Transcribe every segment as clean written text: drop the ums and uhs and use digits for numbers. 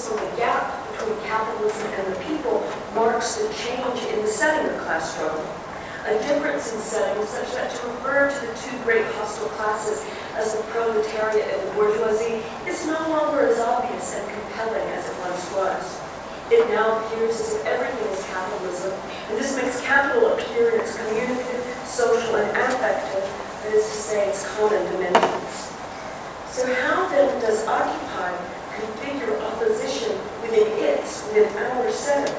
emphasis on the gap between capitalism and the people marks the change in the setting of class struggle. A difference in setting such that to refer to the two great hostile classes as the proletariat and the bourgeoisie is no longer as obvious and compelling as it once was. It now appears as if everything is capitalism, and this makes capital appear in its communicative, social, and affective, that is to say, its common dimensions. So how then does Occupy configure opposition within our setting?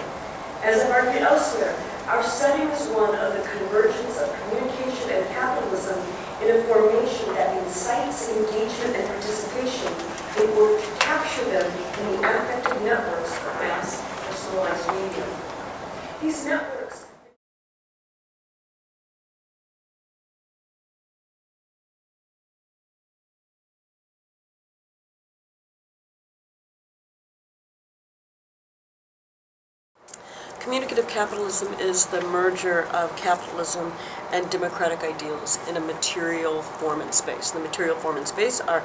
As I've argued elsewhere, our setting is one of the convergence of communication and capitalism in a formation that incites engagement and participation in order to capture them in the affective networks of mass personalized media. These networks Communicative capitalism is the merger of capitalism and democratic ideals in a material form and space. The material form and space are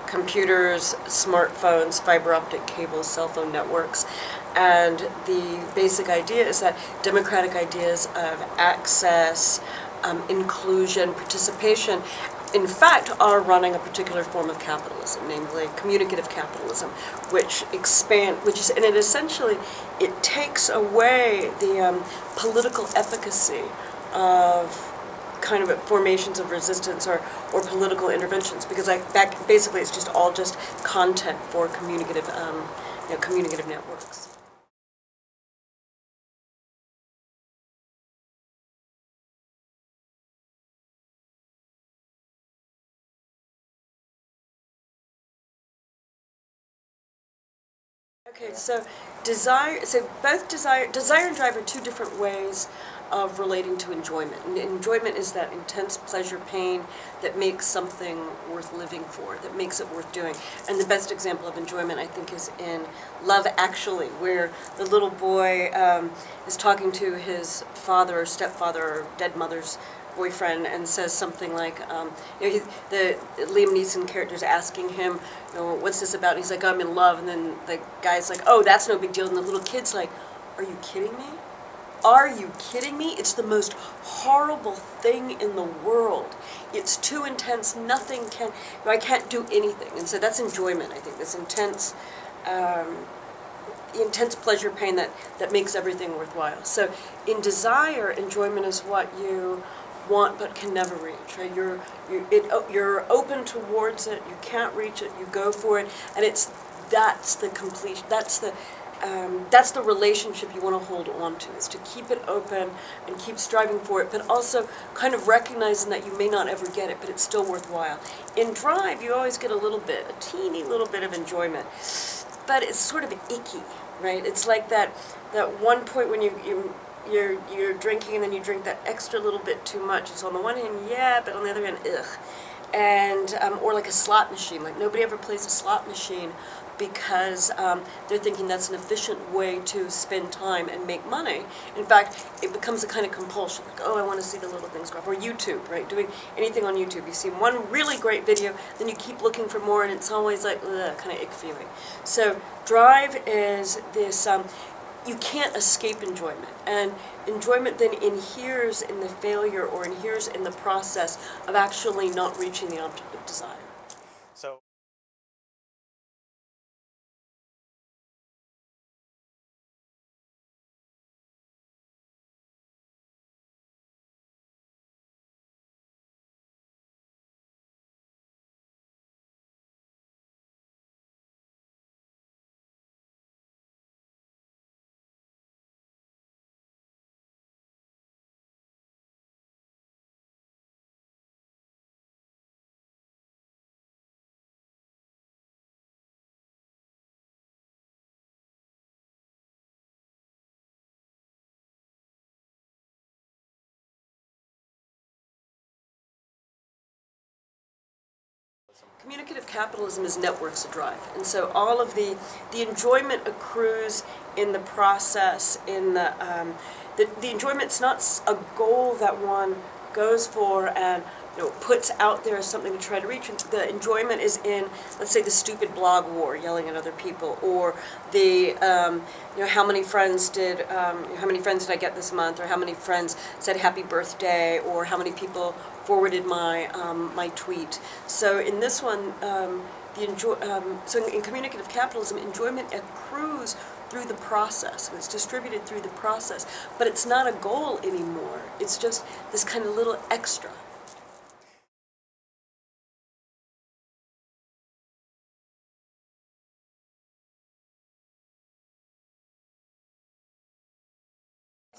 computers, smartphones, fiber optic cables, cell phone networks, and the basic idea is that democratic ideas of access, inclusion, participation, in fact, are running a particular form of capitalism, namely communicative capitalism, which essentially it takes away the political efficacy of kind of formations of resistance or political interventions, because basically it's just all just content for communicative communicative networks. Okay, so both desire and drive are two different ways of relating to enjoyment. And enjoyment is that intense pleasure pain that makes something worth living for, that makes it worth doing. And the best example of enjoyment, I think, is in Love Actually, where the little boy is talking to his father or stepfather or dead mother's boyfriend and says something like, the Liam Neeson character is asking him, what's this about? And he's like, I'm in love. And then the guy's like, oh, that's no big deal. And the little kid's like, are you kidding me? Are you kidding me? It's the most horrible thing in the world. It's too intense. Nothing can, I can't do anything. And so that's enjoyment, I think, this intense pleasure pain that makes everything worthwhile. So in desire, enjoyment is what you want but can never reach, right? You're open towards it, you can't reach it, you go for it, and that's the completion, that's the relationship you want to hold on to, is to keep it open and keep striving for it, but also kind of recognizing that you may not ever get it, but it's still worthwhile. In drive, you always get a teeny little bit of enjoyment, but it's sort of icky, right? It's like that one point when you're drinking and then you drink that extra little bit too much. It's on the one hand, yeah, but on the other hand, ugh. And, or like a slot machine. Like nobody ever plays a slot machine because they're thinking that's an efficient way to spend time and make money. In fact, it becomes a kind of compulsion. Like, oh, I want to see the little things go off. Or YouTube, right? Doing anything on YouTube. You see one really great video, then you keep looking for more, and it's always like, ugh, kind of ick feeling. So drive is this, you can't escape enjoyment. And enjoyment then inheres in the failure or inheres in the process of actually not reaching the object of desire. So Communicative capitalism is networks of drive, and so all of the enjoyment accrues in the process. In the enjoyment's not a goal that one goes for and puts out there as something to try to reach. And the enjoyment is in, let's say, the stupid blog war, yelling at other people, or the, how many friends did I get this month, or how many friends said happy birthday, or how many people forwarded my my tweet. So in this one, so in communicative capitalism, enjoyment accrues through the process, and it's distributed through the process, but it's not a goal anymore. It's just this kind of little extra.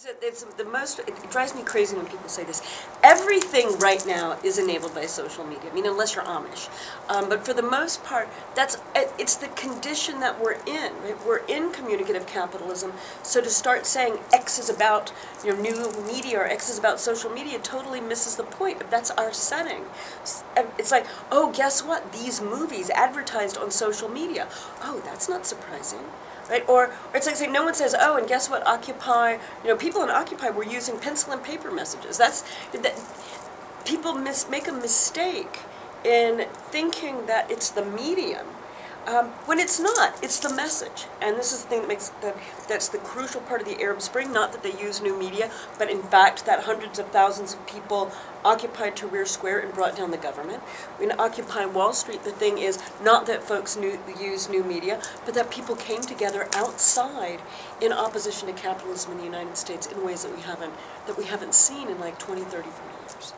It drives me crazy when people say this. Everything right now is enabled by social media. I mean, unless you're Amish. But for the most part, it's the condition that we're in. Right? We're in communicative capitalism. So to start saying X is about new media or X is about social media totally misses the point. If that's our setting. It's like, oh, guess what? These movies advertised on social media. Oh, that's not surprising. Right? Or it's like saying, no one says, oh, and guess what, Occupy, people in Occupy were using pencil and paper messages. People make a mistake in thinking that it's the medium, when it's not. It's the message. And this is the thing that's the crucial part of the Arab Spring, not that they use new media, but in fact that hundreds of thousands of people occupied Tahrir Square and brought down the government. In Occupy Wall Street, the thing is not that folks use new media, but that people came together outside in opposition to capitalism in the United States in ways that we haven't seen in like 20, 30, 40 years.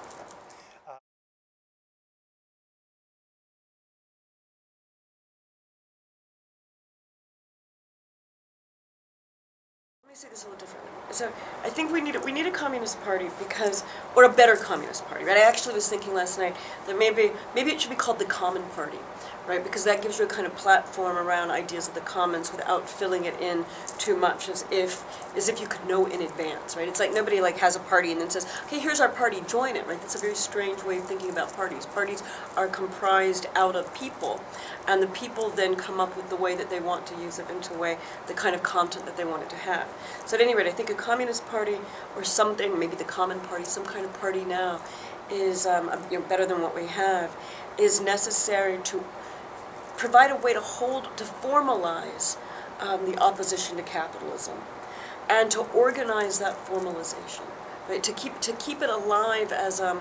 Let me say this a little differently. So I think we need a communist party or a better communist party, right? I actually was thinking last night that maybe it should be called the Common Party, right? Because that gives you a kind of platform around ideas of the commons without filling it in too much, as if you could know in advance, right? It's like nobody has a party and then says, okay, here's our party, join it, right? That's a very strange way of thinking about parties. Parties are comprised out of people, and the people then come up with the way that they want to use it into the kind of content that they want it to have. So at any rate, I think a communist party or something, maybe the Common Party, some kind of party now, is better than what we have, is necessary to provide a way to formalize the opposition to capitalism, and to organize that formalization, right? To keep it alive as a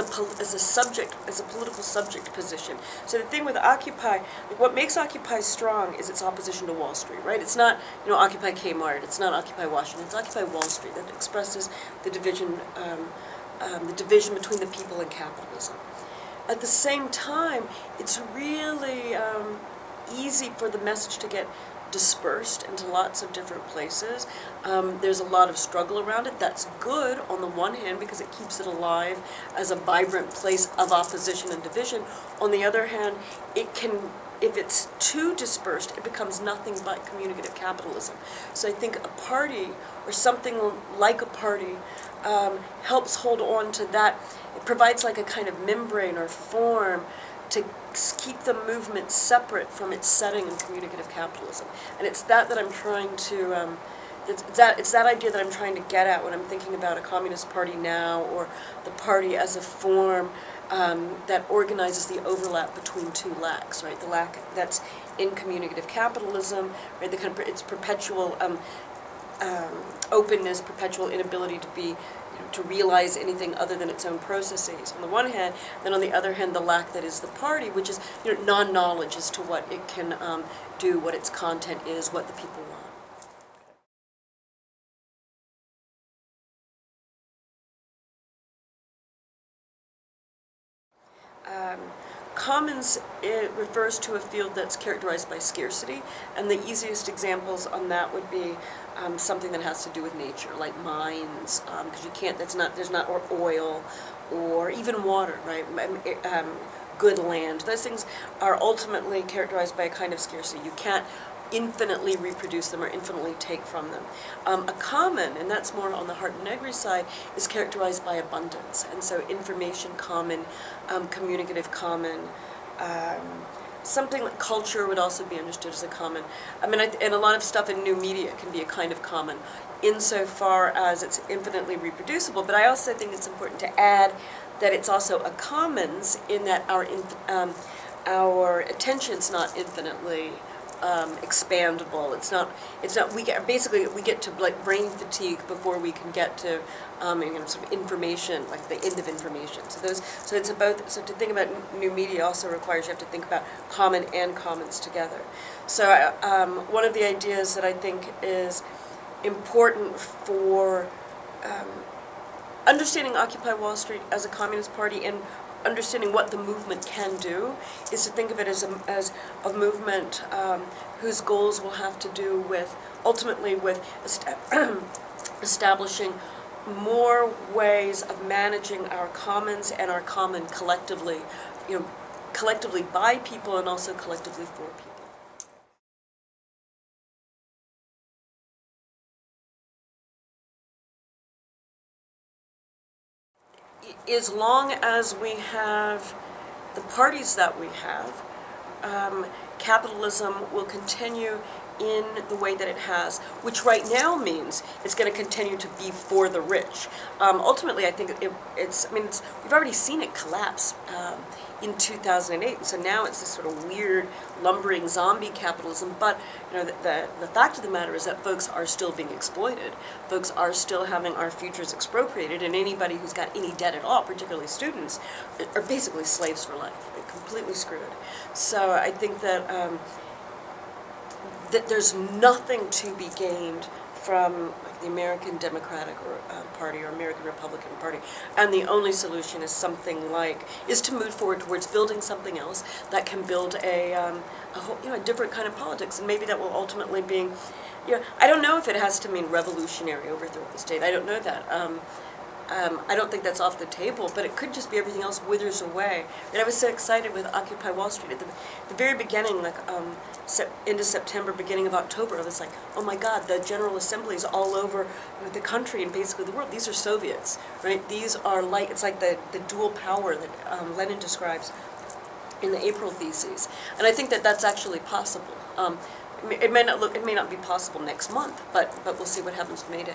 political subject position. So the thing with Occupy, what makes Occupy strong is its opposition to Wall Street, right? It's not Occupy Kmart, it's not Occupy Washington, it's Occupy Wall Street that expresses the division between the people and capitalism. At the same time, it's really easy for the message to get dispersed into lots of different places. There's a lot of struggle around it. That's good on the one hand because it keeps it alive as a vibrant place of opposition and division. On the other hand, if it's too dispersed, it becomes nothing but communicative capitalism. So I think a party, or something like a party, helps hold on to that. It provides like a kind of membrane or form to keep the movement separate from its setting in communicative capitalism. And it's that I'm trying to, it's that idea that I'm trying to get at when I'm thinking about a communist party now, or the party as a form that organizes the overlap between two lacks, right? The lack that's in communicative capitalism, right? Its perpetual openness, perpetual inability to realize anything other than its own processes on the one hand, then on the other hand the lack that is the party, which is non-knowledge as to what it can do, what its content is, what the people want. Commons, it refers to a field that's characterized by scarcity, and the easiest examples on that would be something that has to do with nature, like mines, because there's not oil, or even water, right? Good land. Those things are ultimately characterized by a kind of scarcity. You can't infinitely reproduce them or infinitely take from them. A common, and that's more on the Hart and Negri side, is characterized by abundance. And so information common, communicative common, something like culture would also be understood as a common. I mean, and a lot of stuff in new media can be a kind of common, insofar as it's infinitely reproducible. But I also think it's important to add that it's also a commons in that our attention's not infinitely expandable. It's not. We get to like brain fatigue before we can get to sort of information, like the end of information. So it's about. So to think about new media also requires you have to think about common and commons together. So one of the ideas that I think is important for understanding Occupy Wall Street as a communist party and understanding what the movement can do is to think of it as a movement whose goals will have to do with, ultimately with establishing more ways of managing our commons and our common collectively, collectively by people and also collectively for people. As long as we have the parties that we have, capitalism will continue in the way that it has, which right now means it's going to continue to be for the rich. Ultimately, I think we've already seen it collapse in 2008, and so now it's this sort of weird, lumbering zombie capitalism. But the fact of the matter is that folks are still being exploited. Folks are still having our futures expropriated, and anybody who's got any debt at all, particularly students, are basically slaves for life. They're completely screwed. So I think that that there's nothing to be gained from the American Democratic Party or American Republican Party, and the only solution is is to move forward towards building something else that can build a different kind of politics, and maybe that will ultimately be, I don't know if it has to mean revolutionary overthrow of the state. I don't know that. I don't think that's off the table, but it could just be everything else withers away. And I was so excited with Occupy Wall Street at the very beginning, like into September, beginning of October. I was like, oh my God, the General Assemblies all over the country and basically the world. These are Soviets, right? These are it's like the dual power that Lenin describes in the April Theses. And I think that that's actually possible. It may not be possible next month, but we'll see what happens May Day.